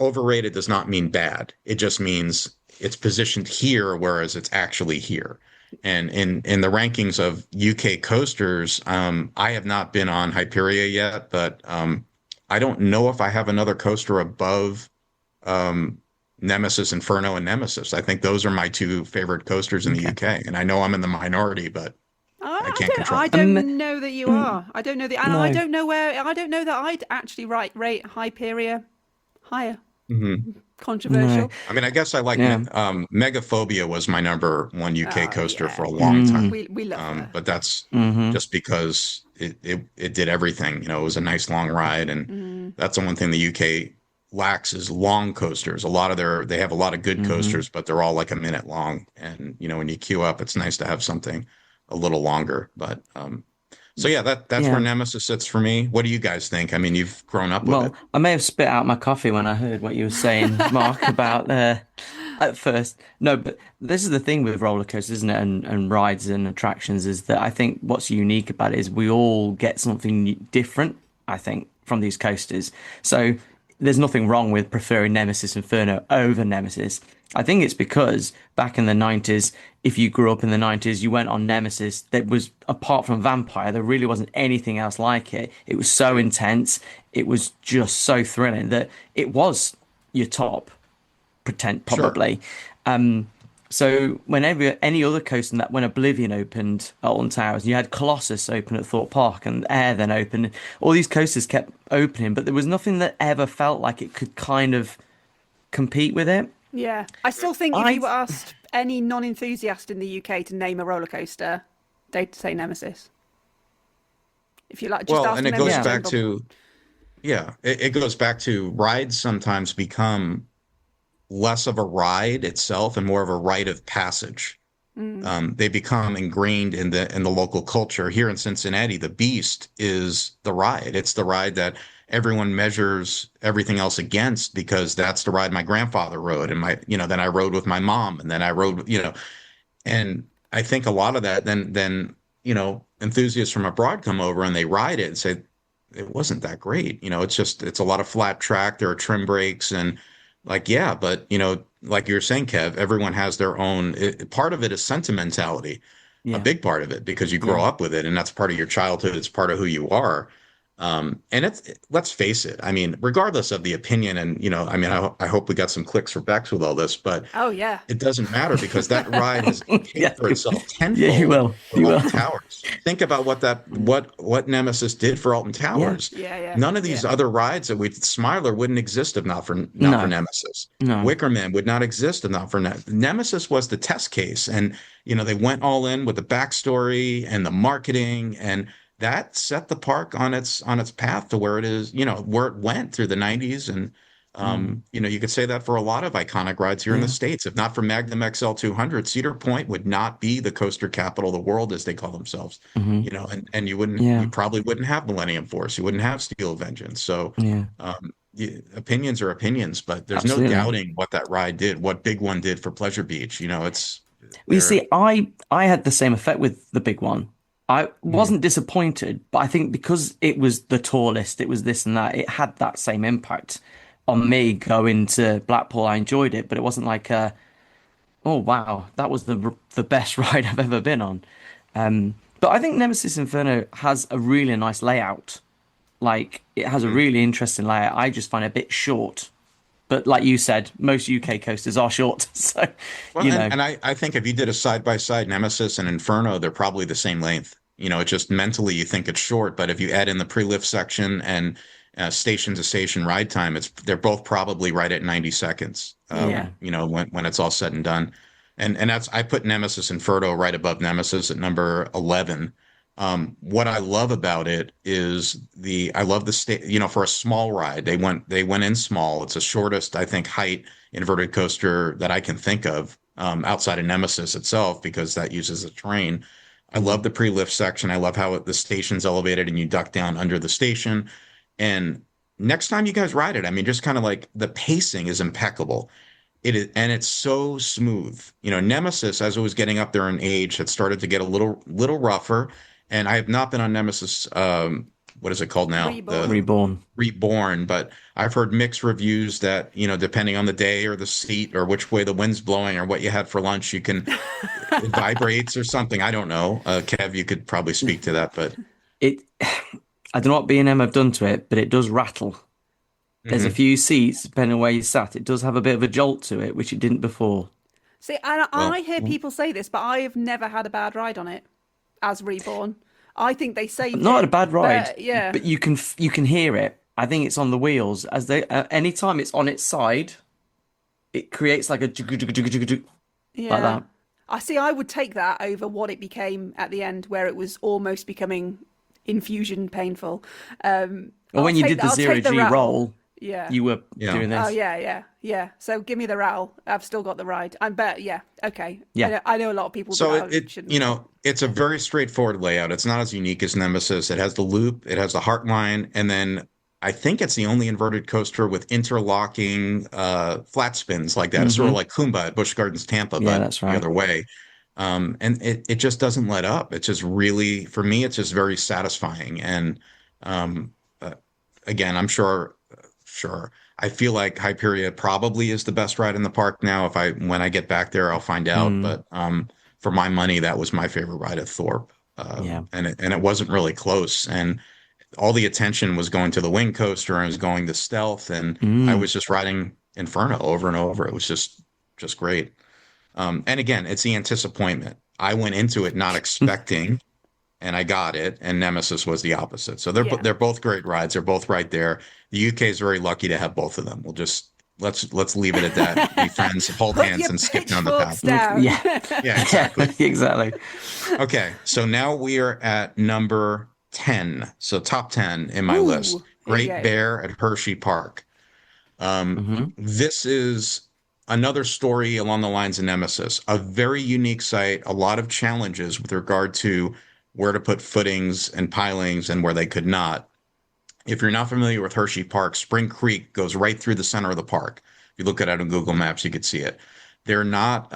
overrated does not mean bad. It just means it's positioned here, whereas it's actually here. And in the rankings of UK coasters, I have not been on Hyperia yet, but I don't know if I have another coaster above Nemesis, Inferno, and Nemesis. I think those are my two favorite coasters in the UK. And I know I'm in the minority, but I can't control. I don't know that you are. I don't know and No. I don't know that I'd actually rate Hyperia higher. Controversial. No. I mean, I guess I like Megaphobia was my number one UK coaster for a yeah. long time. We love her. But that's just because it did everything. You know, it was a nice long ride, and that's the one thing the UK lacks is long coasters. They have a lot of good coasters, but they're all like a minute long. And when you queue up, it's nice to have something a little longer. But so yeah, that's where Nemesis sits for me. What do you guys think? I mean, you've grown up with it. I may have spit out my coffee when I heard what you were saying, Mark, about at first. No, but this is the thing with roller coasters, isn't it? And rides and attractions is that I think what's unique about it is we all get something different, I think, from these coasters. So there's nothing wrong with preferring Nemesis Inferno over Nemesis. I think it's because back in the 90s, if you grew up in the 90s, you went on Nemesis. That was, apart from Vampire, there really wasn't anything else like it. It was so intense. It was just so thrilling that it was your top, probably. Sure. So whenever any other coaster, that when Oblivion opened at Alton Towers, you had Colossus open at Thorpe Park, and Air then opened. All these coasters kept opening, but there was nothing that ever felt like it could kind of compete with it. Yeah, I still think if you asked any non-enthusiast in the UK to name a roller coaster, they'd say Nemesis. If you like, just ask and it goes back to, it goes back to rides sometimes become less of a ride itself and more of a rite of passage. They become ingrained in the local culture. Here in Cincinnati, the Beast is the ride. It's the ride that everyone measures everything else against, because that's the ride my grandfather rode, and then I rode with my mom, and then I rode, and I think a lot of that then enthusiasts from abroad come over and they ride it and say it wasn't that great. It's a lot of flat track. There are trim brakes and but like you're saying, Kev, everyone has their own. Part of it is sentimentality, a big part of it, because you grow up with it, and that's part of your childhood. It's part of who you are. And let's face it. I mean, regardless of the opinion, and I hope we got some clicks for Bex with all this, but it doesn't matter, because that ride has paid for itself tenfold. Yeah, you will. Alton Towers. Think about what Nemesis did for Alton Towers. Yeah. None of these other rides that Smiler wouldn't exist if not for Nemesis. No. Wickerman would not exist if not for Nemesis. Was the test case, and they went all in with the backstory and the marketing, and that set the park on its path to where it is, where it went through the 90s. And, you could say that for a lot of iconic rides here in the States. If not for Magnum XL 200, Cedar Point would not be the coaster capital of the world, as they call themselves, and you probably wouldn't have Millennium Force. You wouldn't have Steel Vengeance. So, opinions are opinions, but there's no doubting what that ride did, what Big One did for Pleasure Beach. You see, I had the same effect with the Big One. I wasn't disappointed, but I think because it was the tallest, it was this and that, it had that same impact on me going to Blackpool. I enjoyed it, but it wasn't like oh wow, that was the best ride I've ever been on. But I think Nemesis Inferno has a really nice layout. Like it has a really interesting layout. I just find it a bit short. But like you said, most UK coasters are short. So, Well, you know, and I think if you did a side by side Nemesis and Inferno, they're probably the same length. It just mentally you think it's short, but if you add in the pre-lift section and station to station ride time, they're both probably right at 90 seconds. Yeah. When it's all said and done, and that's I put Nemesis Inferno right above Nemesis at number 11. What I love about it is I love the state, for a small ride, they went in small. It's the shortest, I think, height inverted coaster that I can think of, outside of Nemesis itself, because that uses a train. I love the pre-lift section. I love how the station's elevated and you duck down under the station. And next time you guys ride it, I mean, just kind of like the pacing is impeccable. It is, and it's so smooth. Nemesis, as it was getting up there in age, had started to get a little rougher. And I have not been on Nemesis. What is it called now? Reborn. Reborn. Reborn. But I've heard mixed reviews that, depending on the day or the seat or which way the wind's blowing or what you had for lunch, it vibrates or something. I don't know. Kev, you could probably speak to that, but It, I don't know what B&M have done to it, but it does rattle. There's a few seats, depending on where you sat. It does have a bit of a jolt to it, which it didn't before. See, I hear people say this, but I have never had a bad ride on it as Reborn. I think they saved Not it, a bad ride, but, yeah. but you can hear it. I think it's on the wheels. Anytime it's on its side, it creates like a Yeah. like that. I see. I would take that over what it became at the end, where it was almost becoming infusion painful. Or when you did the I'll zero take the G rattle. roll, Yeah. you were Yeah. doing this. Oh yeah. So give me the rattle. I've still got the ride. I bet. Yeah. Okay. Yeah. I know a lot of people. So shouldn't. it's a very straightforward layout. It's not as unique as Nemesis. It has the loop, it has the heart line, and then I think it's the only inverted coaster with interlocking flat spins like that. It's sort of like Kumba at Busch Gardens Tampa, Yeah, but that's right. the other way. And it just doesn't let up. It's just really, for me, it's just very satisfying. And um, again, I'm sure. I feel like Hyperia probably is the best ride in the park now. When I get back there, I'll find out. But for my money, that was my favorite ride at Thorpe. Yeah. And it wasn't really close. And all the attention was going to the wing coaster and was going to stealth. And I was just riding Inferno over and over. It was just great. And again, it's the anticipation. I went into it not expecting, and I got it. And Nemesis was the opposite. So they're both great rides. They're both right there. The UK is very lucky to have both of them. We'll just let's leave it at that. Be friends, hold Put hands, your and skip down the path. pitchforks down. Yeah. Yeah, exactly. Exactly. Okay, so now we are at number 10. So top 10 in my Ooh, list. here Great we go. Bear at Hershey Park. This is another story along the lines of Nemesis. A very unique site, a lot of challenges with regard to where to put footings and pilings and where they could not. If you're not familiar with Hershey Park, Spring Creek goes right through the center of the park. If you look at it on Google Maps, you could see it. They're not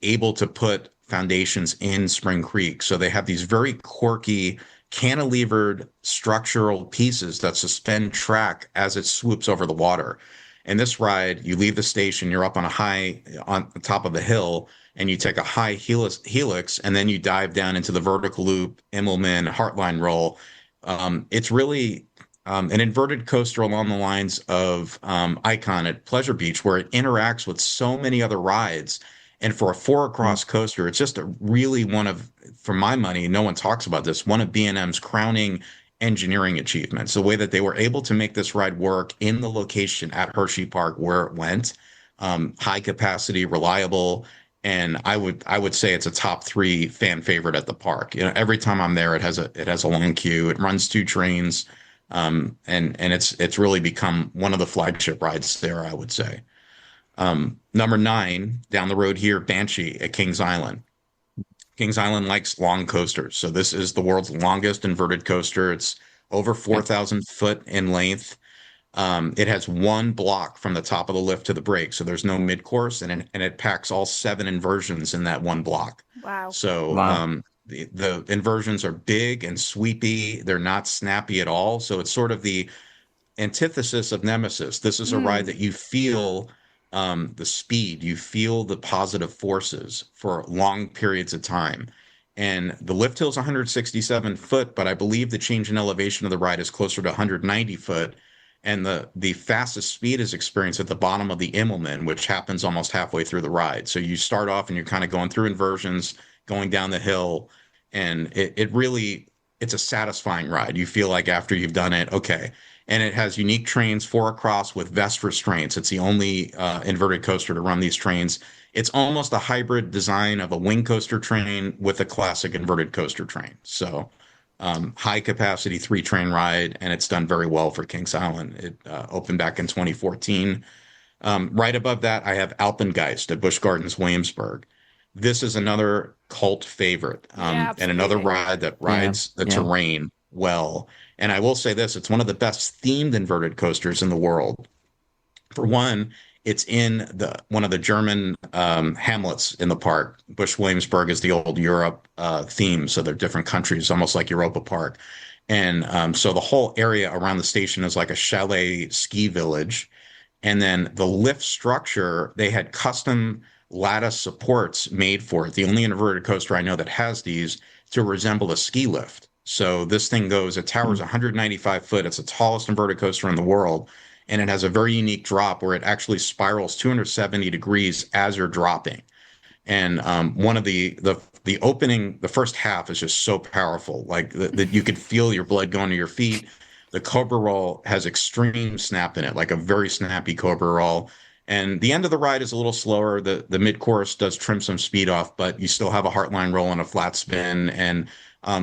able to put foundations in Spring Creek. So they have these very quirky cantilevered structural pieces that suspend track as it swoops over the water. And this ride, you leave the station, you're up on the top of a hill, and you take a high helix, and then you dive down into the vertical loop, Immelman, Heartline roll. It's really an inverted coaster along the lines of Icon at Pleasure Beach, where it interacts with so many other rides. And for a 4-across coaster, it's just really for my money, no one talks about this, one of B&M's crowning engineering achievements. The way that they were able to make this ride work in the location at Hershey Park where it went, high capacity, reliable. And I would say it's a top 3 fan favorite at the park. Every time I'm there, it has a long queue. It runs 2 trains, and it's really become one of the flagship rides there, I would say. Number 9 down the road here, Banshee at Kings Island. Kings Island likes long coasters, so this is the world's longest inverted coaster. It's over 4,000 foot in length. It has 1 block from the top of the lift to the brake, so there's no mid-course, and it packs all 7 inversions in that 1 block. Wow. Wow. the inversions are big and sweepy. They're not snappy at all. So it's sort of the antithesis of Nemesis. This is a ride that you feel the speed, you feel the positive forces for long periods of time. And the lift hill is 167 foot, but I believe the change in elevation of the ride is closer to 190 foot. And the fastest speed is experienced at the bottom of the Immelman, which happens almost halfway through the ride. So you start off and you're kind of going through inversions, going down the hill, and it really, it's a satisfying ride. You feel like after you've done it, okay. And it has unique trains, 4 across with vest restraints. It's the only inverted coaster to run these trains. It's almost a hybrid design of a wing coaster train with a classic inverted coaster train. So high capacity 3-train ride, and it's done very well for Kings Island. It opened back in 2014. Right above that, I have Alpengeist at Busch Gardens Williamsburg. This is another cult favorite, and another ride that rides the terrain well. And I will say this, it's one of the best themed inverted coasters in the world. For one, it's in one of the German hamlets in the park. Busch Williamsburg is the old Europe theme, so they're different countries, almost like Europa Park. And so the whole area around the station is like a chalet ski village. And then the lift structure, they had custom lattice supports made for it. The only inverted coaster I know that has these to resemble a ski lift. So this thing goes, it towers 195 foot. It's the tallest inverted coaster in the world. And it has a very unique drop where it actually spirals 270 degrees as you're dropping. And one of the opening, the first half is just so powerful. Like that you could feel your blood going to your feet. The Cobra Roll has extreme snap in it, like a very snappy Cobra Roll. And the end of the ride is a little slower. The mid-course does trim some speed off, but you still have a Heartline roll and a flat spin. And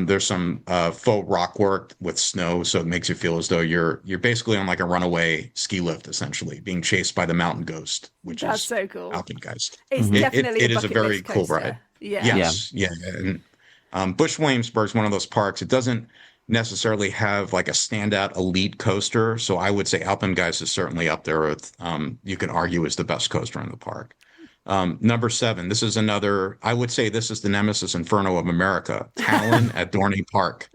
there's some faux rock work with snow, so it makes you feel as though you're basically on like a runaway ski lift, essentially, being chased by the mountain ghost, which That's is so cool. Alpengeist. It's definitely it a is a very cool ride. Yeah. Yes, yeah. And Busch Williamsburg is one of those parks. It doesn't necessarily have like a standout elite coaster, so I would say Alpengeist is certainly up there with you could argue is the best coaster in the park. Number 7, this is another, I would say this is the Nemesis Inferno of America, Talon at Dorney Park.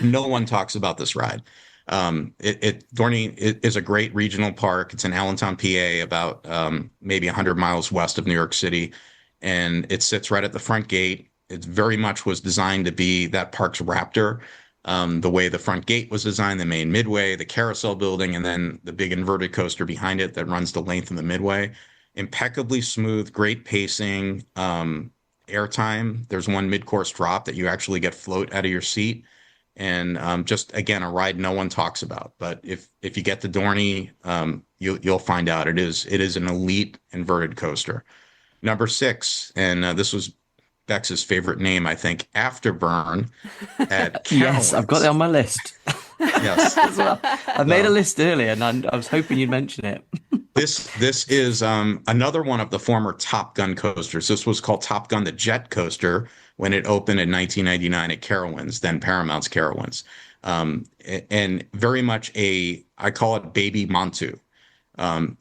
No one talks about this ride. Dorney is a great regional park. It's in Allentown, PA, about maybe 100 miles west of New York City. And it sits right at the front gate. It very much was designed to be that park's Raptor. The way the front gate was designed, the main midway, the carousel building, and then the big inverted coaster behind it that runs the length of the midway. Impeccably smooth, great pacing, airtime. There's one mid-course drop that you actually get float out of your seat. And just, again, a ride no one talks about. But if you get to Dorney, you'll find out it is an elite inverted coaster. Number 6, and this was Bex's favorite name, I think, Afterburn at Carowinds. Yes, I've got it on my list. Yes. Well, I made a list earlier, and I was hoping you'd mention it. This is another one of the former Top Gun coasters. This was called Top Gun the Jet Coaster when it opened in 1999 at Carowinds, then Paramount's Carowinds. And very much I call it Baby Montu.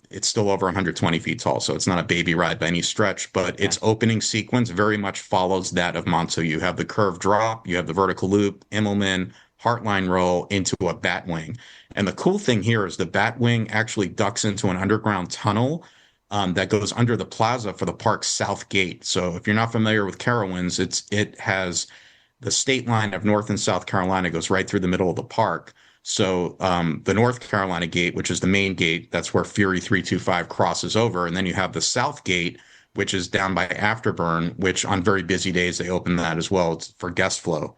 It's still over 120 feet tall, so it's not a baby ride by any stretch, but its opening sequence very much follows that of Montu. You have the curved drop, you have the vertical loop, Immelman, Heartline roll into a Batwing. And the cool thing here is the Batwing actually ducks into an underground tunnel that goes under the plaza for the park's south gate. So if you're not familiar with Carowinds, it has the state line of North and South Carolina goes right through the middle of the park. So the North Carolina gate, which is the main gate, that's where Fury 325 crosses over. And then you have the South gate, which is down by Afterburn, which on very busy days, they open that as well. It's for guest flow.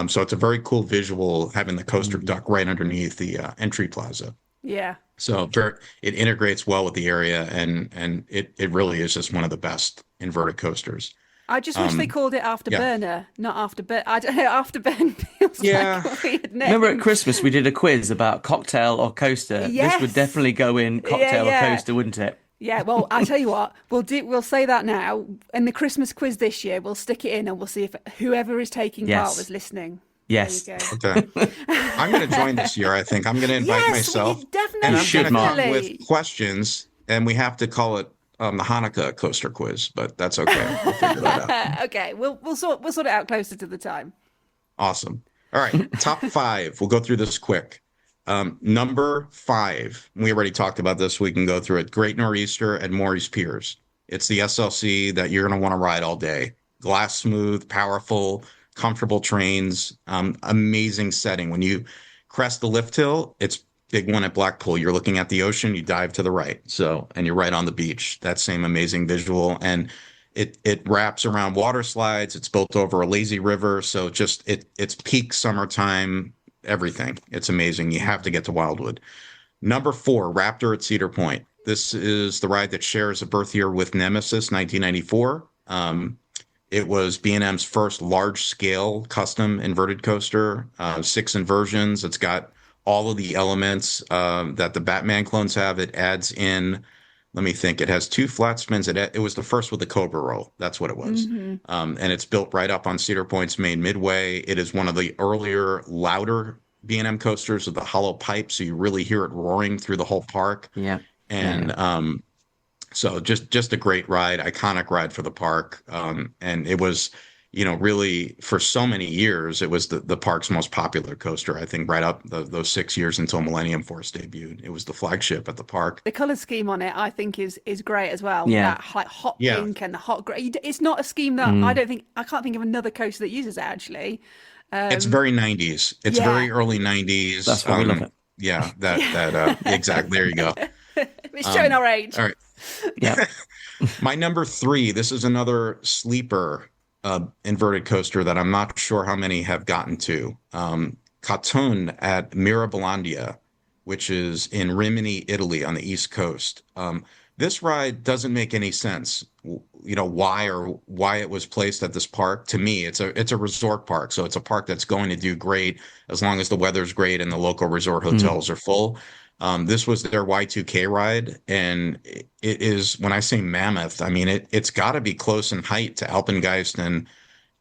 So it's a very cool visual having the coaster duck right underneath the entry plaza. Yeah. So it integrates well with the area, and it really is just one of the best inverted coasters. I just wish they called it Afterburner, not Afterburn. I don't know, Afterburn feels like a weird name. Remember at Christmas we did a quiz about cocktail or coaster? Yes. This would definitely go in cocktail or coaster, wouldn't it? Yeah, well, I tell you what, we'll say that now. In the Christmas quiz this year, we'll stick it in and we'll see if whoever is taking part was listening. Yes. There you go. Okay. I'm going to join this year, I think. I'm going to invite myself. Definitely. And I'm going to come Definitely. with questions, and we have to call it the Hanukkah coaster quiz, but that's okay. We'll figure that out. Okay, we'll sort it out closer to the time. Awesome. All right, top five. We'll go through this quick. Number five, we already talked about this. We can go through it. Great Nor'easter at Maurice Piers. It's the SLC that you're going to want to ride all day. Glass smooth, powerful, comfortable trains, amazing setting. When you crest the lift hill, it's big one at Blackpool. You're looking at the ocean, you dive to the right. So, and you're right on the beach. That same amazing visual. And it wraps around water slides. It's built over a lazy river. So just it's peak summertime, everything. It's amazing. You have to get to Wildwood. Number four, Raptor at Cedar Point. This is the ride that shares a birth year with Nemesis, 1994. It was B&M's first large-scale custom inverted coaster, 6 inversions. It's got all of the elements that the Batman clones have. It adds in, let me think, it has 2 flat spins. It was the first with the Cobra roll. That's what it was. And it's built right up on Cedar Point's main midway. It is one of the earlier, louder B&M coasters with the hollow pipe, so you really hear it roaring through the whole park. Yeah. And so just a great ride, iconic ride for the park. And it was, really for so many years, it was the park's most popular coaster. I think right up those 6 years until Millennium Force debuted. It was the flagship at the park. The color scheme on it, I think, is great as well. Yeah. That like hot pink and the hot gray. It's not a scheme that I can't think of another coaster that uses it actually. It's very 90s. It's very early 90s. That's why we love it. Yeah, that exactly. There you go. It's showing our age. All right. Yeah. My number three, this is another sleeper inverted coaster that I'm not sure how many have gotten to. Catone at Mirabilandia, which is in Rimini, Italy on the East Coast. This ride doesn't make any sense, why it was placed at this park. To me, it's a resort park, so it's a park that's going to do great as long as the weather's great and the local resort hotels are full. This was their Y2K ride, and it is, when I say mammoth, I mean it's got to be close in height to Alpengeist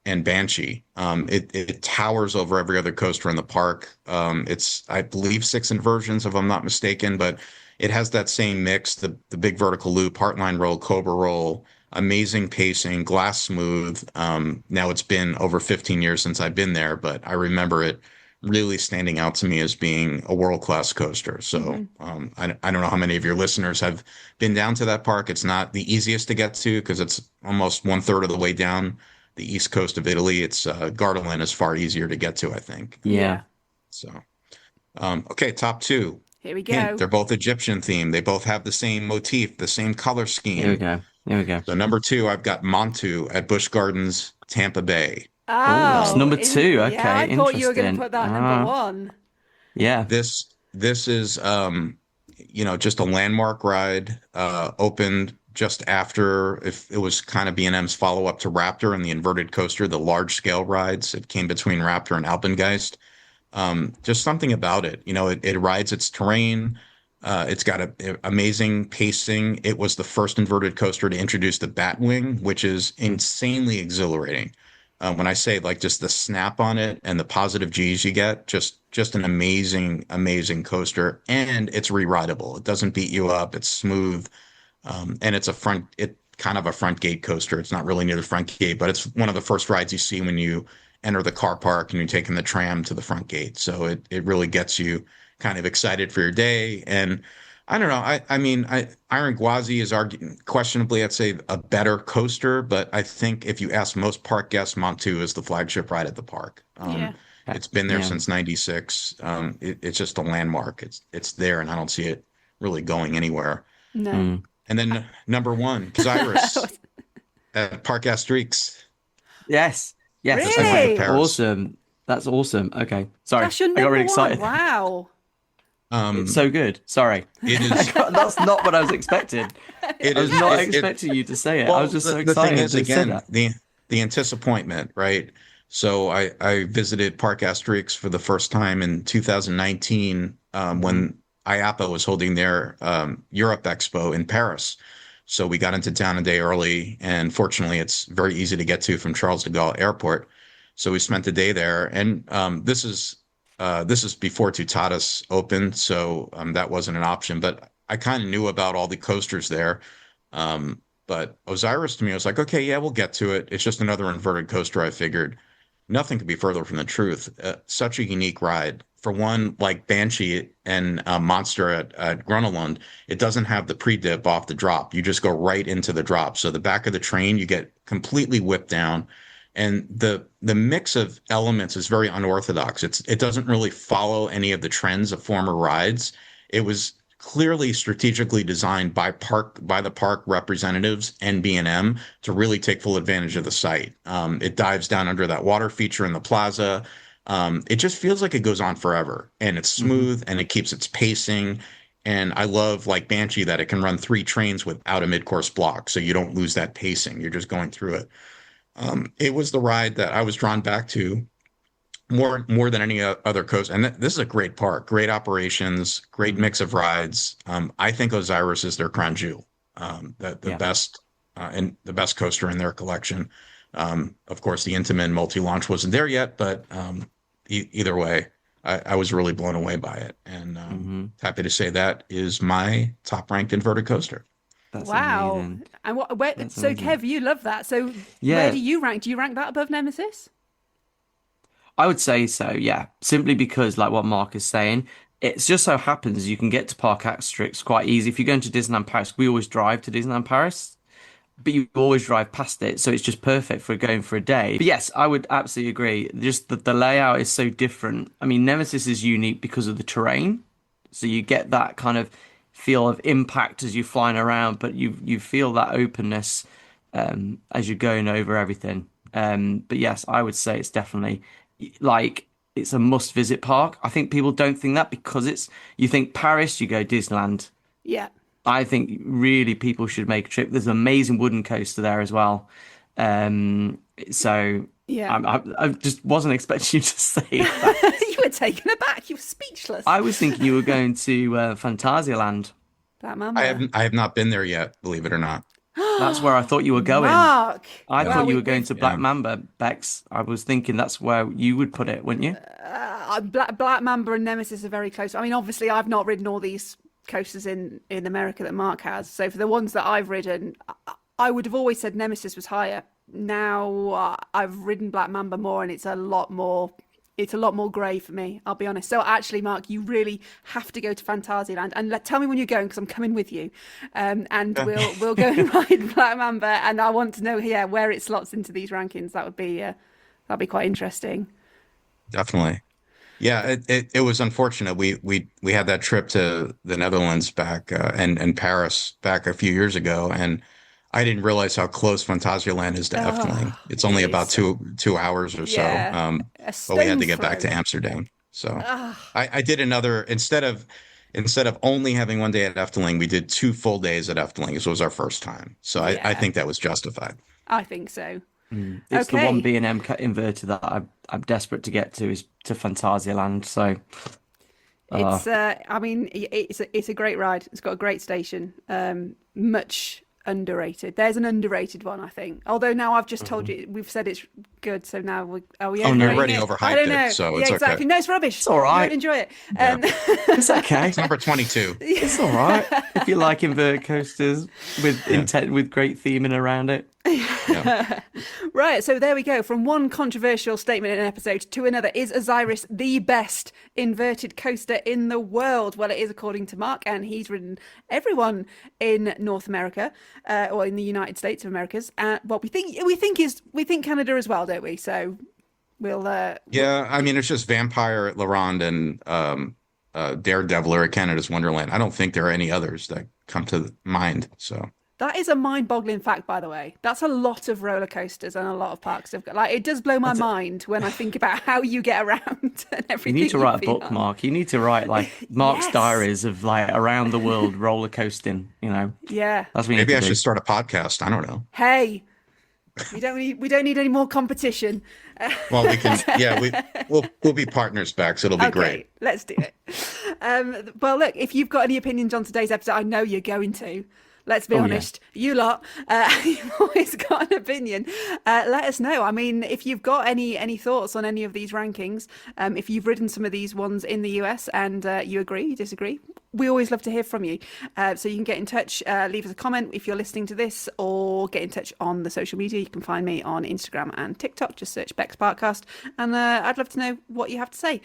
and Banshee. It towers over every other coaster in the park. It's, I believe, 6 inversions, if I'm not mistaken, but it has that same mix, the big vertical loop, heartline roll, cobra roll, amazing pacing, glass smooth. Now it's been over 15 years since I've been there, but I remember it really standing out to me as being a world-class coaster. So I don't know how many of your listeners have been down to that park. It's not the easiest to get to because it's almost 1/3 of the way down the east coast of Italy. It's Gardaland is far easier to get to, I think. Yeah. So, okay, top two. Here we go. Hint, they're both Egyptian themed. They both have the same motif, the same color scheme. Here we go. So number two, I've got Montu at Busch Gardens, Tampa Bay. Oh, it's number 2. Okay, yeah, I thought you were going interesting. to put that number 1. Yeah. This is just a landmark ride. Opened just after, if it was kind of B&M's follow-up to Raptor and the inverted coaster, the large-scale rides. It came between Raptor and Alpengeist. Just something about it. It rides its terrain. It's got amazing pacing. It was the first inverted coaster to introduce the Batwing, which is insanely exhilarating. When I say like just the snap on it and the positive G's you get, just an amazing, amazing coaster. And it's re-rideable. It doesn't beat you up. It's smooth. And it's kind of a front gate coaster. It's not really near the front gate, but it's one of the first rides you see when you enter the car park and you're taking the tram to the front gate. So it really gets you kind of excited for your day. And I don't know. I mean, Iron Gwazi is questionably, I'd say, a better coaster, but I think if you ask most park guests, Montu is the flagship ride at the park. It's been there since '96. It's just a landmark. It's there, and I don't see it really going anywhere. No. And then number 1, Xyrus at Park Asterix. Yes. Really? Awesome. That's awesome. Okay. Sorry. That's your I got number really 1. excited. Wow. It's so good. Sorry. It is. That's not what I was expecting. I was not expecting you to say it. I was just so excited. The thing is, that you said again, that. the anticipation, right? So I visited Park Asterix for the first time in 2019 when IAPA was holding their Europe Expo in Paris. So we got into town a day early, and fortunately, it's very easy to get to from Charles de Gaulle Airport. So we spent the day there, and this is before Tutatis opened, so that wasn't an option. But I kind of knew about all the coasters there. But Osiris to me, I was like, okay, yeah, we'll get to it. It's just another inverted coaster. I figured nothing could be further from the truth. Such a unique ride. For one, like Banshee and Monster at Grunelund, it doesn't have the pre-dip off the drop. You just go right into the drop. So the back of the train, you get completely whipped down. And the mix of elements is very unorthodox. It doesn't really follow any of the trends of former rides. It was clearly strategically designed by the park representatives and B&M to really take full advantage of the site. It dives down under that water feature in the plaza. It just feels like it goes on forever, and it's smooth and it keeps its pacing. And I love, like Banshee, that it can run 3 trains without a mid-course block, so you don't lose that pacing. You're just going through it. It was the ride that I was drawn back to more than any other coast. And this is a great park, great operations, great mix of rides. I think Osiris is their crown jewel, the best and the best coaster in their collection. Of course, the Intamin multi-launch wasn't there yet, but either way, I was really blown away by it, and happy to say that is my top-ranked inverted coaster. That's wow. amazing. And That's so amazing. Kev, you love that. So Yeah. where do you rank? Do you rank that above Nemesis? I would say so, yeah. Simply because, like what Mark is saying, it just so happens you can get to Park Asterix quite easy. If you're going to Disneyland Paris, we always drive to Disneyland Paris, but you always drive past it, so it's just perfect for going for a day. But yes, I would absolutely agree. Just the layout is so different. I mean, Nemesis is unique because of the terrain, so you get that kind of feel of impact as you're flying around, but you feel that openness as you're going over everything. But yes, I would say it's definitely like it's a must visit park. I think people don't think that because you think Paris, you go Disneyland. Yeah. I think really people should make a trip. There's an amazing wooden coaster there as well. So Yeah. I just wasn't expecting you to say that. You were taken aback. You were speechless. I was thinking you were going to Phantasialand. That mama. I have not been there yet, believe it or not. That's where I thought you were going. Mark. I Well, thought you were we- going we've- to Black Mamba, Bex. I was thinking that's where you would put it, wouldn't you? Black Mamba and Nemesis are very close. I mean, obviously, I've not ridden all these coasters in America that Mark has. So for the ones that I've ridden, I would have always said Nemesis was higher. Now I've ridden Black Mamba more, and it's a lot more. It's a lot more grey for me, I'll be honest. So actually, Mark, you really have to go to Phantasialand, and tell me when you're going because I'm coming with you, and we'll go and ride Black Mamba, and I want to know where it slots into these rankings. That'd be quite interesting. Definitely. Yeah, it was unfortunate. We had that trip to the Netherlands back and Paris back a few years ago, and I didn't realize how close Phantasialand is to Efteling. It's only about 2 hours or so. Yeah, But we had to get back to Amsterdam. So I did another instead of only having one day at Efteling, we did 2 full days at Efteling. This was our first time. So I Yeah. think that was justified. I think so. It's the Okay. one B&M inverter that I'm desperate to get to is to Phantasialand. So It's I mean it's a great ride. It's got a great station. Much underrated. There's an underrated one, I think. Although now I've just told you, we've said it's good. So now are we? Oh, no. overrating Already it? overhyped I don't know. it, so yeah, it's exactly. okay. No, it's rubbish. It's all right. You won't enjoy it. it's okay. It's number 22. It's all right if you like inverted coasters with intent with great theming around it. Yeah. Right, so there we go. From one controversial statement in an episode to another. Is Osiris the best inverted coaster in the world? Well, it is according to Mark, and he's ridden everyone in North America, or in the United States of Americas. Well, we think Canada as well, don't we? So we'll. Yeah, I mean, it's just Vampire at La Ronde and Daredeviler at Canada's Wonderland. I don't think there are any others that come to mind. So That is a mind-boggling fact, by the way. That's a lot of roller coasters and a lot of parks have got. Like, it does blow my mind when I think about how you get around and You everything. need to write a you've been book, on. Mark. You need to write like Mark's Yes. diaries of like around the world roller coasting. You know, Yeah. that's what you maybe need I to do. should start a podcast. I don't know. Hey, we don't need any more competition. Well, we can. Yeah, we'll be partners, Bex. It'll be great. Let's do it. Well, look, if you've got any opinions on today's episode, I know you're going to. Let's be honest, you lot, you've always got an opinion. Let us know. I mean, if you've got any thoughts on any of these rankings, if you've ridden some of these ones in the US and you agree, you disagree, we always love to hear from you. So you can get in touch, leave us a comment if you're listening to this, or get in touch on the social media. You can find me on Instagram and TikTok. Just search Beck's Parkcast. And I'd love to know what you have to say.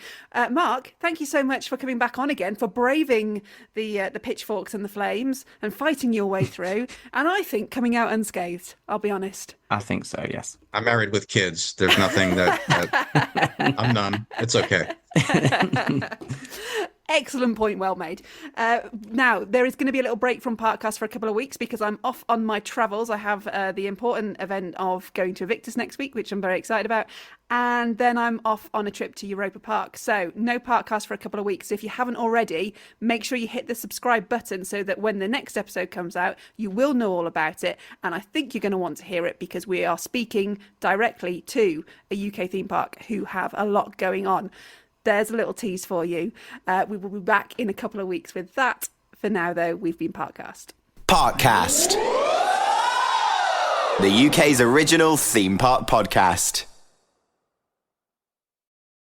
Mark, thank you so much for coming back on again, for braving the pitchforks and the flames and fighting your way through. And I think coming out unscathed, I'll be honest. I think so, yes. I'm married with kids. There's nothing that I'm done. It's okay. Excellent point, well made. Now, there is going to be a little break from Parkcast for a couple of weeks because I'm off on my travels. I have the important event of going to Invictus next week, which I'm very excited about. And then I'm off on a trip to Europa Park. So no Parkcast for a couple of weeks. If you haven't already, make sure you hit the subscribe button so that when the next episode comes out, you will know all about it. And I think you're going to want to hear it because we are speaking directly to a UK theme park who have a lot going on. There's a little tease for you. We will be back in a couple of weeks with that. For now, though, we've been Parkcast. Parkcast. The UK's original theme park podcast.